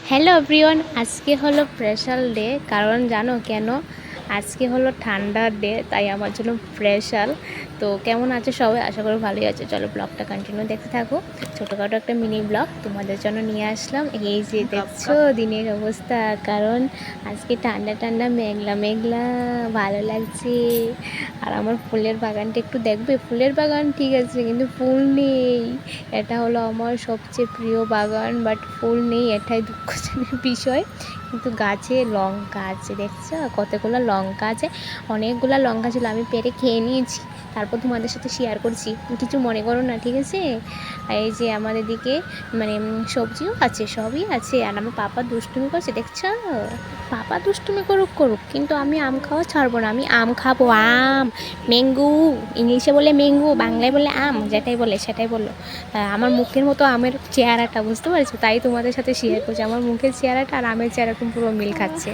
Hello everyone, আজকে হলো special day. কারণ জানো কেন? আজকে হলো ঠান্ডার ডে, তাই আমার জন্য স্পেশাল। তো কেমন আছে সবাই? আশা করি ভালোই আছে। চলো ব্লগটা কন্টিনিউ দেখতে থাকো। ছোটোখাটো একটা মিনি ব্লগ তোমাদের জন্য নিয়ে আসলাম। এই যে দেখছো দিনের অবস্থা, কারণ আজকে ঠান্ডা ঠান্ডা মেঘলা মেঘলা, ভালো লাগছে। আর আমার ফুলের বাগানটা একটু দেখবে। ফুলের বাগান ঠিক আছে, কিন্তু ফুল নেই। এটা হলো আমার সবচেয়ে প্রিয় বাগান, বাট ফুল নেই, এটাই দুঃখজনক বিষয়। কিন্তু গাছে লঙ্কা আছে, দেখছো কতগুলো লঙ্কা আছে। অনেকগুলো লঙ্কা ছিল, আমি পেরে খেয়ে নিয়েছি। তারপর তোমাদের সাথে শেয়ার করছি, কিছু মনে করো না, ঠিক আছে? এই যে আমাদের দিকে মানে সবজিও আছে, সবই আছে। আর আমার পাপা দুষ্টুমি করছে, দেখছো? পাপা দুষ্টুমি করুক করুক, কিন্তু আমি আম খাওয়া ছাড়বো না। আমি আম খাবো, আম, ম্যাঙ্গো। ইংলিশে বলে ম্যাঙ্গো, বাংলায় বলে আম, যেটাই বলে সেটাই বললো। আমার মুখের মতো আমের চেহারাটা, বুঝতে পারছো? তাই তোমাদের সাথে শেয়ার করছি। আমার মুখের চেহারাটা আর আমের চেহারাটা পুরো মিল খাচ্ছে।